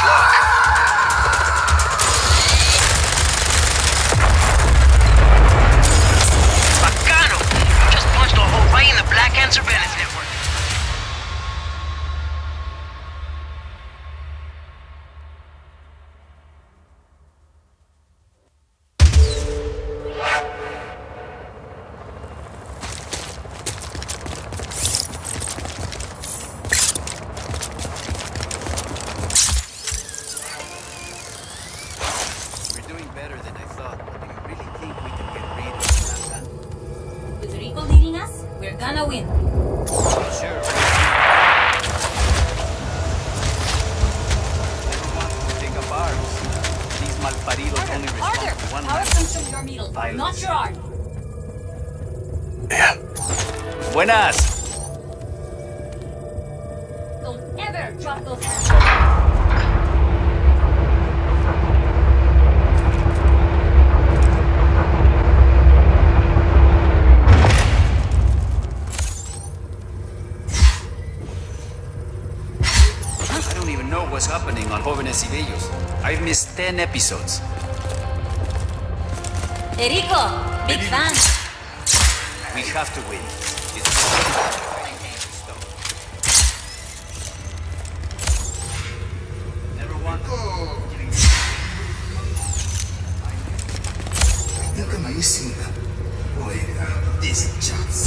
Tough luck. Bacano! You just punched a hole right in the Black Ant surveillance network. With Rico leading us, we're gonna win. Sure. Take up arms. These malparidos only respond to one Our man. control your middle, not your arm. Yeah. Buenas. Don't ever drop those hands. I don't even know what's happening on Jóvenes y Bellos. I've missed 10 episodes. Rico, big fan. We have to win. Everyone. I think I'm missing this chance.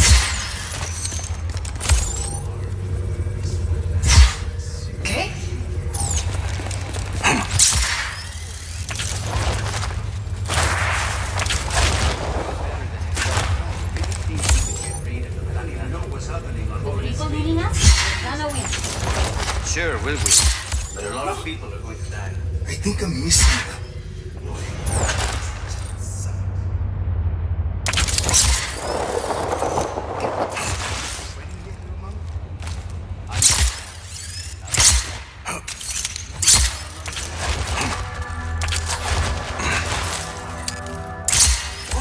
Okay? I know what's happening on With Jóvenes Rico y Bellos. leading us, we're gonna win. Sure, will we? But a lot of people are going to die. I think I'm missing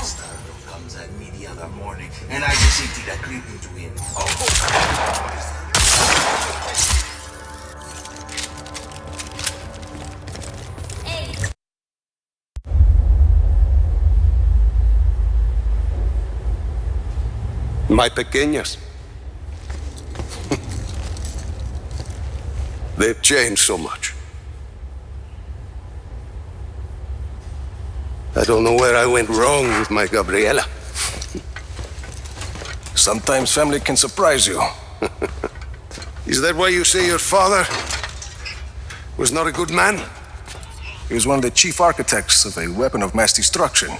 Stardo comes at me the other morning, and I just emptied a clip into him. Hey, My pequeñas. They've changed so much. I don't know where I went wrong with my Gabriela. Sometimes family can surprise you. Is that why you say your father was not a good man? He was one of the chief architects of a weapon of mass destruction.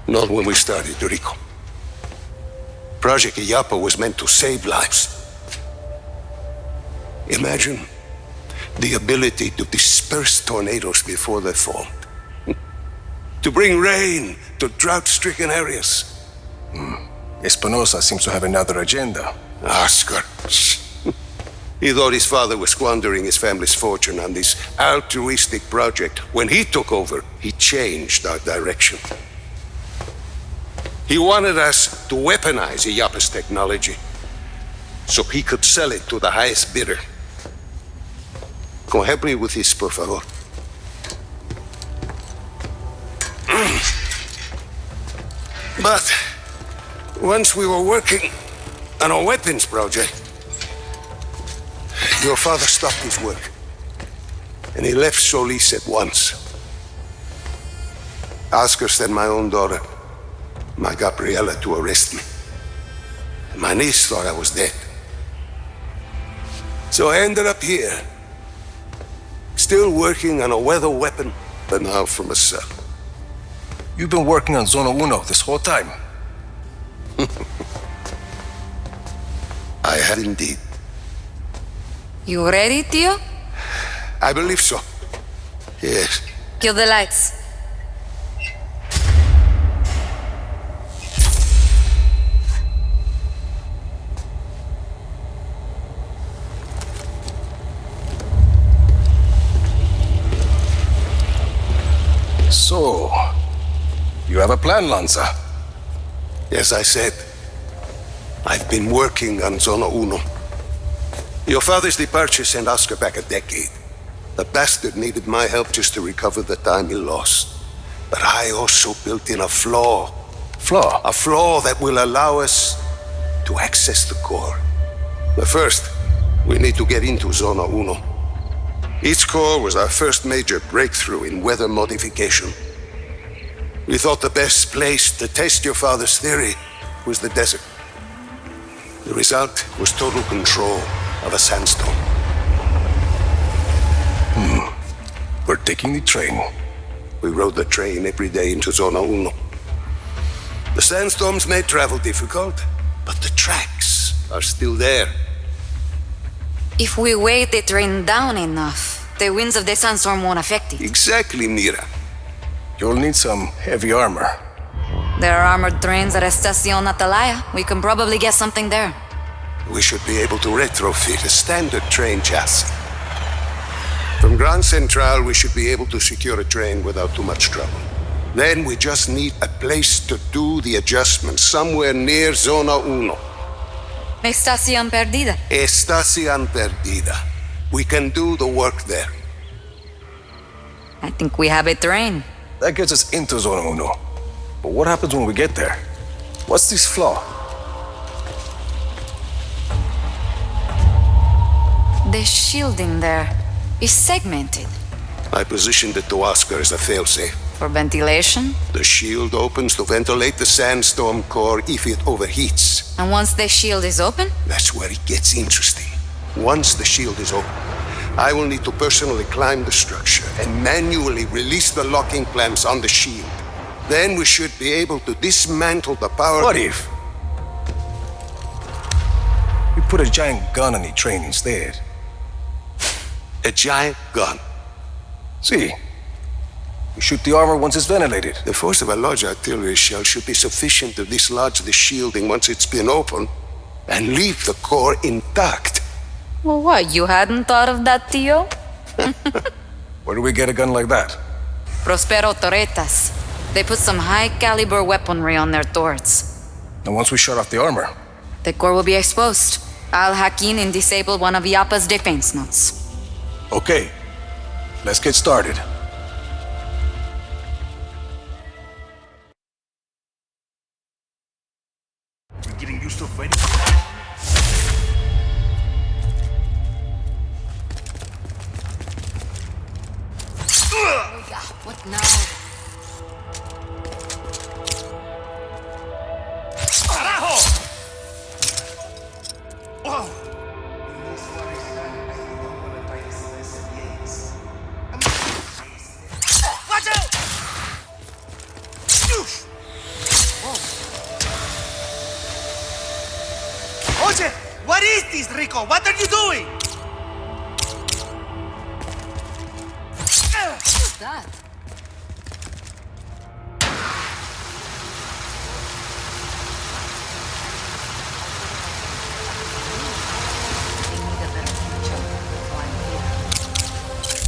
Not when we started, Rico. Project Illapa was meant to save lives. Imagine the ability to disperse tornadoes before they fall. To bring rain to drought-stricken areas. Espinosa seems to have another agenda. Oscar. He thought his father was squandering his family's fortune on this altruistic project. When he took over, he changed our direction. He wanted us to weaponize Illapa's technology so he could sell it to the highest bidder. Come help me with this, por favor. But once we were working on a weapons project, your father stopped his work, and he left Solis at once. Oscar sent my own daughter, my Gabriela, to arrest me. And my niece thought I was dead. So I ended up here, still working on a weather weapon, but now from a cell. You've been working on Zona Uno this whole time. I had indeed. You ready, Tio? I believe so. Yes. Kill the lights. So, you have a plan, Lanza. Yes, I said. I've been working on Zona Uno. Your father's departure sent Oscar back a decade. The bastard needed my help just to recover the time he lost. But I also built in a flaw. Flaw? A flaw that will allow us to access the core. But first, we need to get into Zona Uno. Its core was our first major breakthrough in weather modification. We thought the best place to test your father's theory was the desert. The result was total control of a sandstorm. We're taking the train. We rode the train every day into Zona Uno. The sandstorms made travel difficult, but the tracks are still there. If we weigh the train down enough, the winds of the sandstorm won't affect it. Exactly, Mira. You'll need some heavy armor. There are armored trains at Estacion Atalaya. We can probably get something there. We should be able to retrofit a standard train chassis. From Grand Central, we should be able to secure a train without too much trouble. Then we just need a place to do the adjustments, somewhere near Zona Uno. Estacion Perdida. Estacion Perdida. We can do the work there. I think we have a train. That gets us into Zona Uno. But what happens when we get there? What's this flaw? The shielding there is segmented. I positioned it to Oscar as a failsafe. For ventilation? The shield opens to ventilate the sandstorm core if it overheats. And once the shield is open? That's where it gets interesting. Once the shield is open, I will need to personally climb the structure and manually release the locking clamps on the shield. Then we should be able to dismantle the power... What if we put a giant gun on the train instead? A giant gun. See, we shoot the armor once it's ventilated. The force of a large artillery shell should be sufficient to dislodge the shielding once it's been opened and leave the core intact. Well, what, you hadn't thought of that, Tio? Where do we get a gun like that? Prospero Torretas. They put some high-caliber weaponry on their turrets. And once we shut off the armor, The core will be exposed. I'll hack in and disable one of Yappa's defense nodes. okay, let's get started. We're getting used to fighting. What now? Watch out! Oye, what is this, Rico? What are you doing? What's that? They need a better future while I'm here.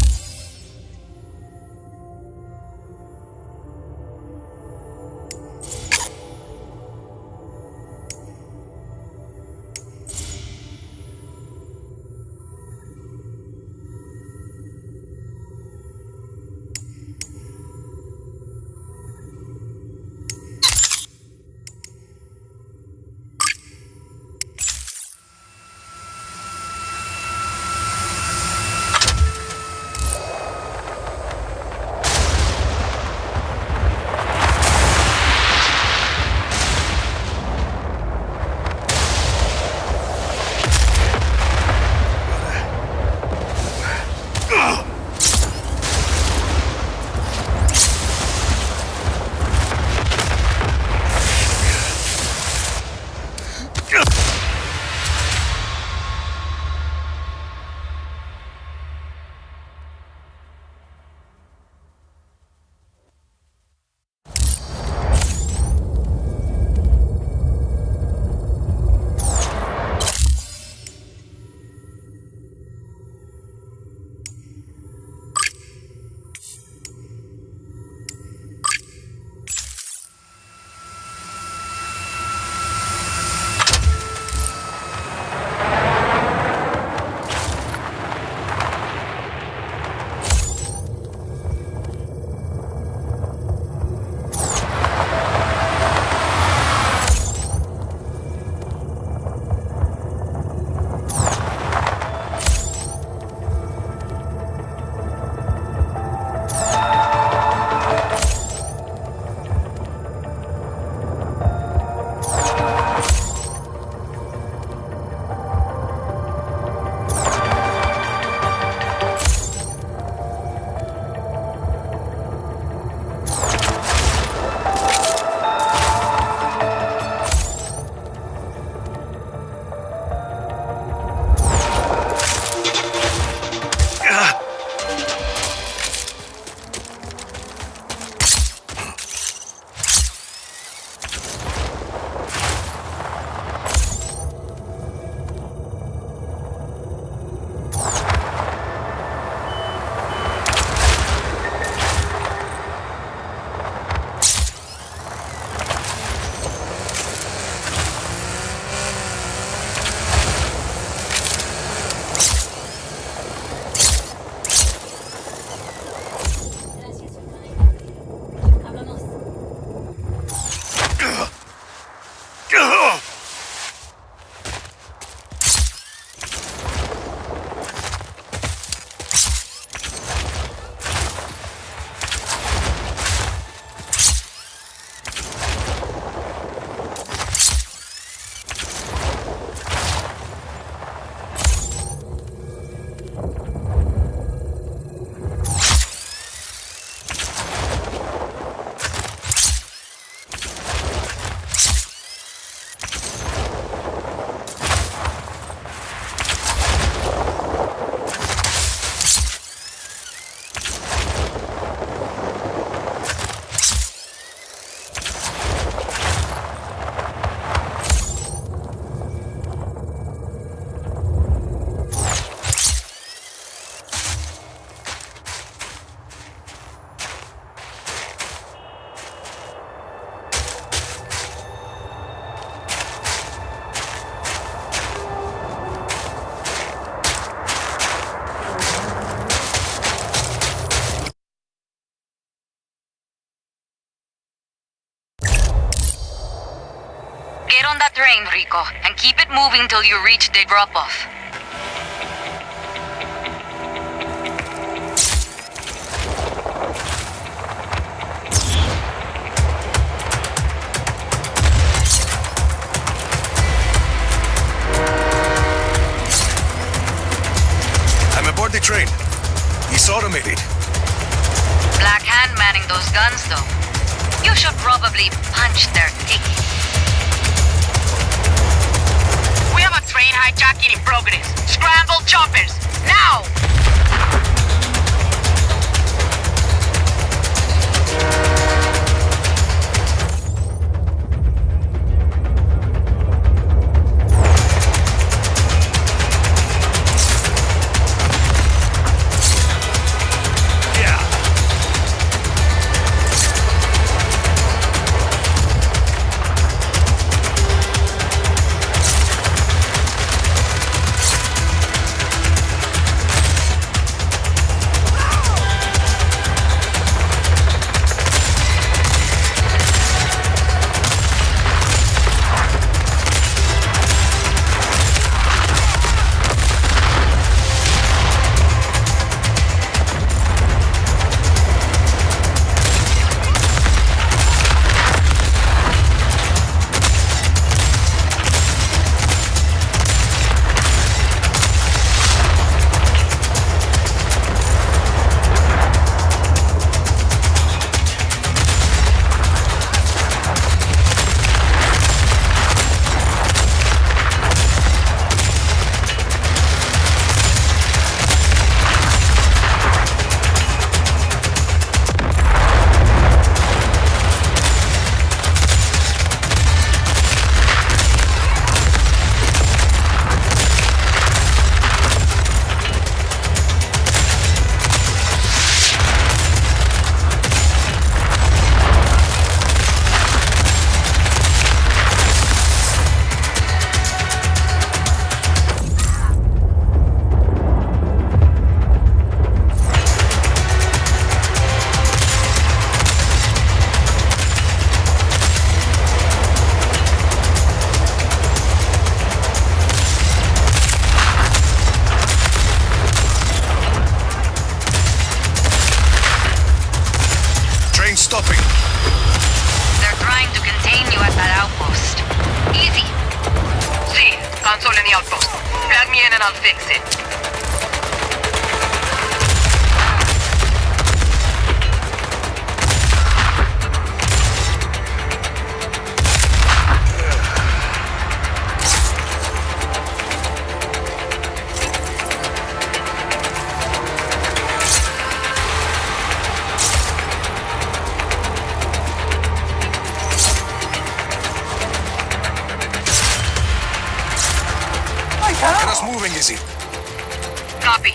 on that train, Rico, and keep it moving till you reach the drop-off. I'm aboard the train. It's automated. Black Hand manning those guns, though. You should probably punch their ticket. We have a train hijacking in progress. Scramble choppers, now! Stopping. They're trying to contain you at that outpost. Easy. See, console in the outpost. Plug me in and I'll fix it. Get us moving, Izzy. Copy.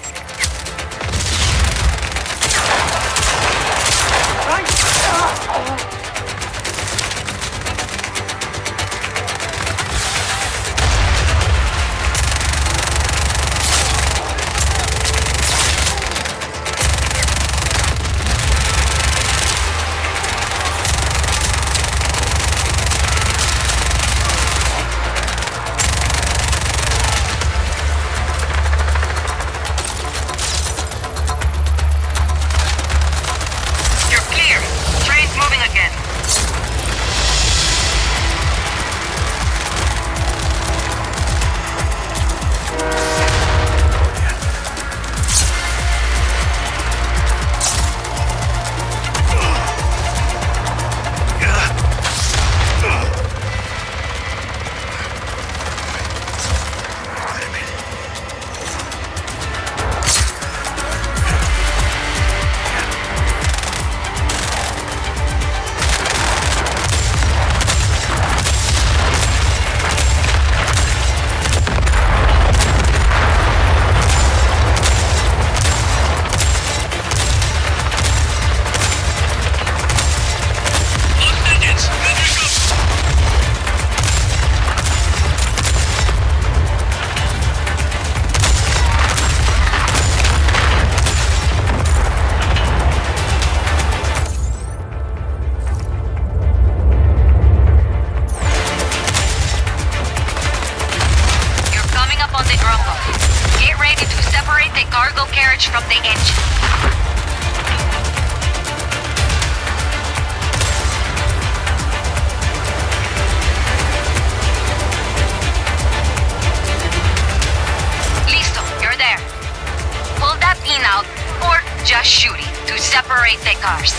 shooting to separate the cars.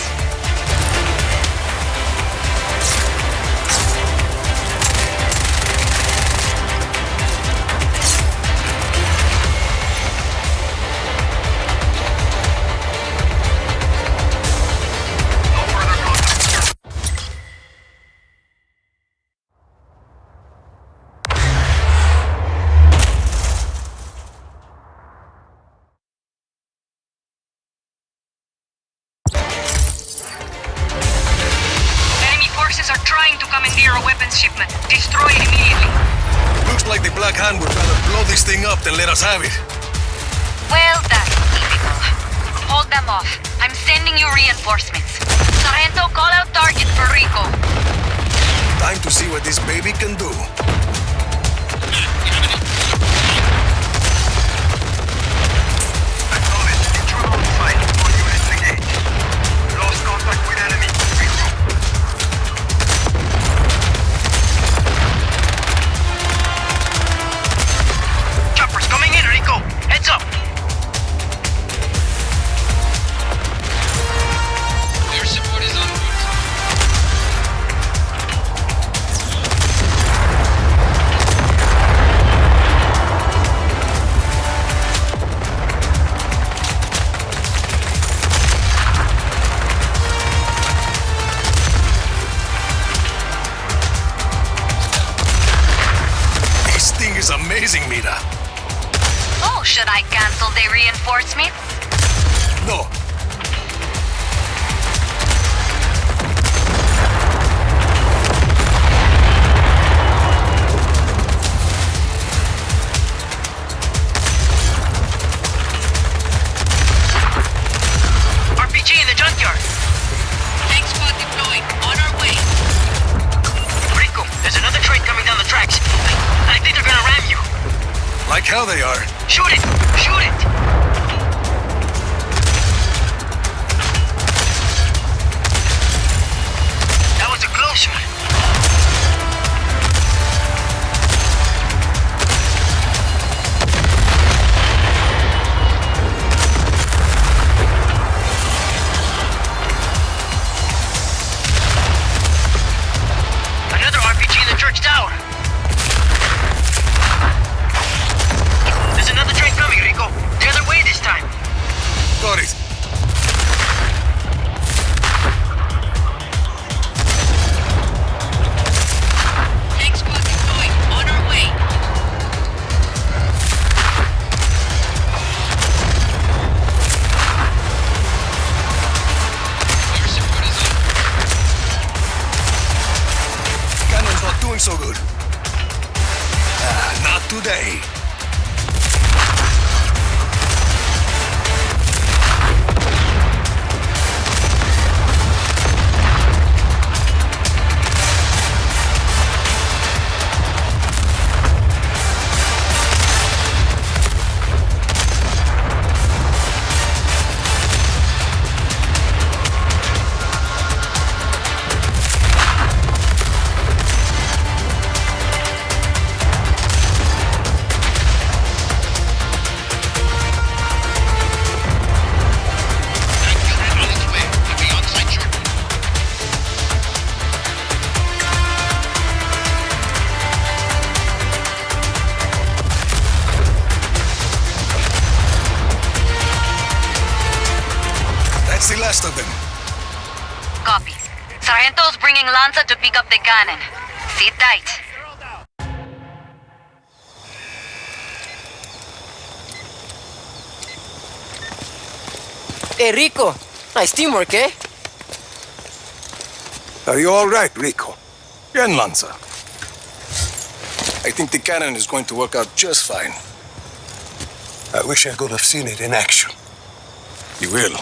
Are trying to commandeer a weapons shipment. Destroy it immediately. Looks like the Black Hand would rather blow this thing up than let us have it. Well, that's typical. Hold them off. I'm sending you reinforcements. Sargento, call out target for Rico. Time to see what this baby can do. Acknowledge. Intruder on site. All units engaged. Lost contact with enemy. Regroup. Choppers coming in, Rico. Heads up. Air support is en route. This thing is amazing, Mira. Oh, should I cancel the reinforcements? No. RPG in the junkyard. Tank squad deployed. On our way. Rico, there's another train coming down the tracks. I think they're gonna ram you. Like how they are. Shoot it! Shoot it! That was a close one. Another RPG in the church tower. There's another train coming, Rico. The other way this time. Got it. Tank squad deployed. On our way. Air support is on. Cannon's not doing so good. Not today. That's the last of them. Copy. Sargento's bringing Lanza to pick up the cannon. Sit tight. Hey, Rico. Nice teamwork, eh? Are you all right, Rico? Bien, Lanza. I think the cannon is going to work out just fine. I wish I could have seen it in action. You will.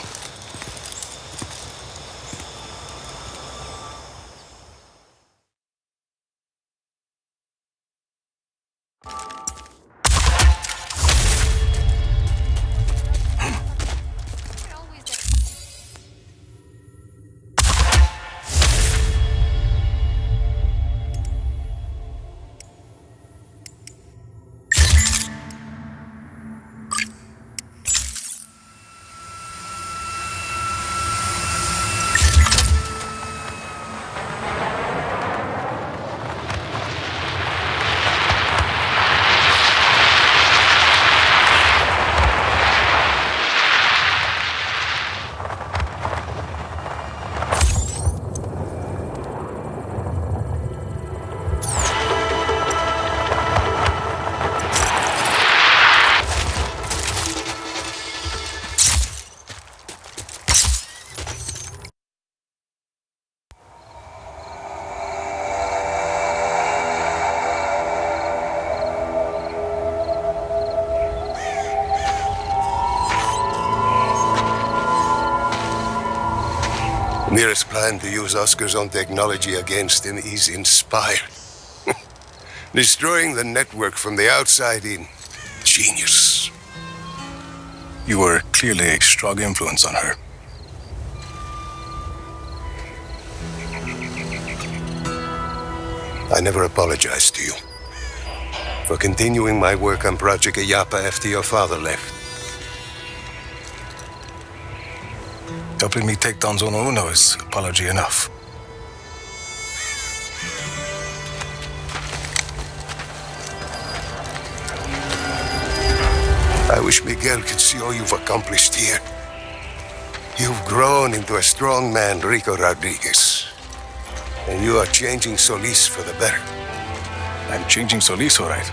Mir's plan to use Oscar's own technology against him is inspired. Destroying the network from the outside in. Genius. You were clearly a strong influence on her. I never apologized to you for continuing my work on Project Illapa after your father left. Helping me take down Zona Uno is apology enough. I wish Miguel could see all you've accomplished here. You've grown into a strong man, Rico Rodriguez. And you are changing Solis for the better. I'm changing Solis, all right.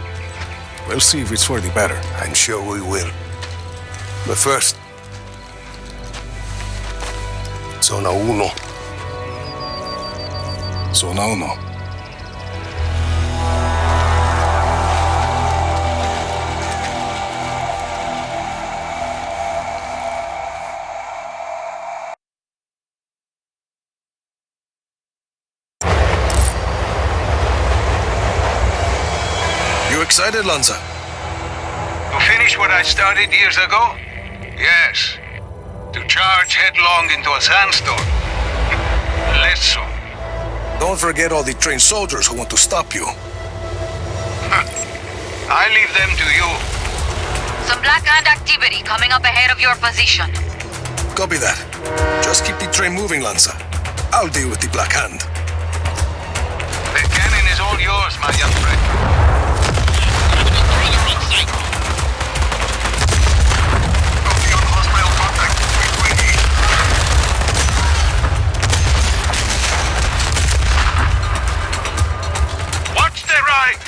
We'll see if it's for the better. I'm sure we will. But first, Zona Uno. Zona Uno. You excited, Lanza? To finish what I started years ago? Yes. To charge headlong into a sandstorm? Less so. Don't forget all the trained soldiers who want to stop you. I leave them to you. Some Black Hand activity coming up ahead of your position. Copy that. Just keep the train moving, Lanza. I'll deal with the Black Hand. The cannon is all yours, my young friend. Watch the right!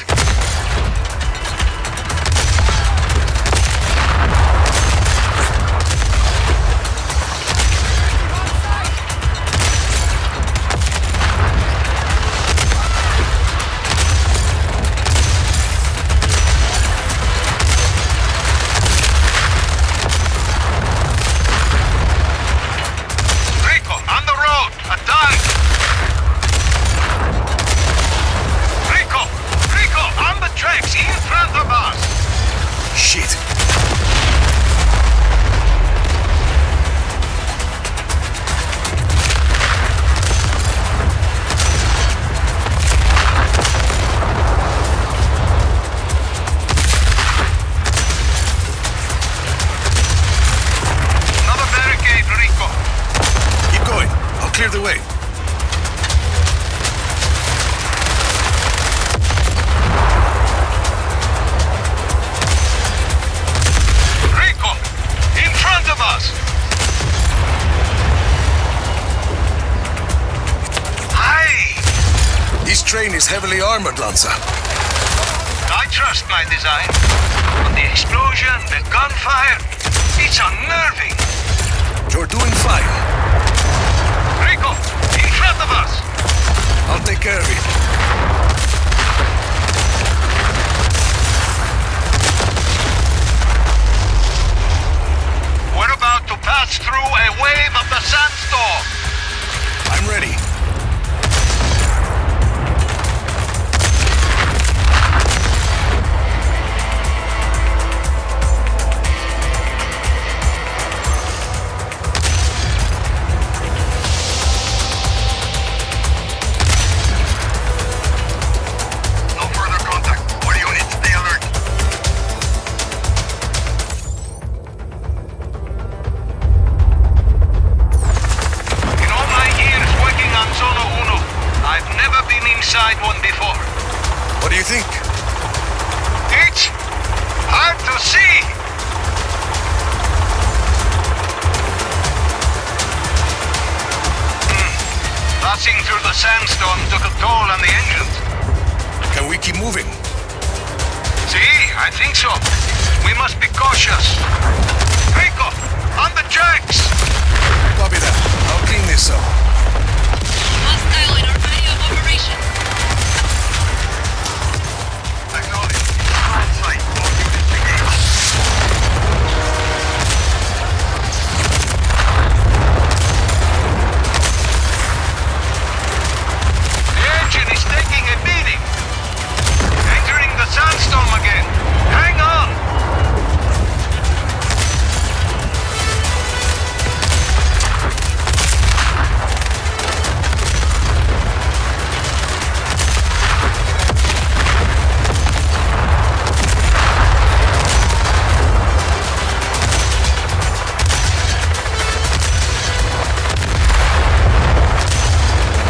Rico, on the road! A tank! Rico, on the tracks in front of us! Shit. Another barricade, Rico. Keep going. I'll clear the way. Rico, in front of us! Hey! This train is heavily armored, Lanza. I trust my design. But the explosion, the gunfire, it's unnerving. You're doing fine. Rico, in front of us! I'll take care of it. We're about to pass through a wave of the sandstorm. I'm ready. No further contact. All units, stay alert. In all my years working on Zona Uno, I've never been inside one before. What do you think? It's hard to see. Passing through the sandstorm took a toll on the engines. Can we keep moving? See, I think so. We must be cautious. Rico, on the tracks!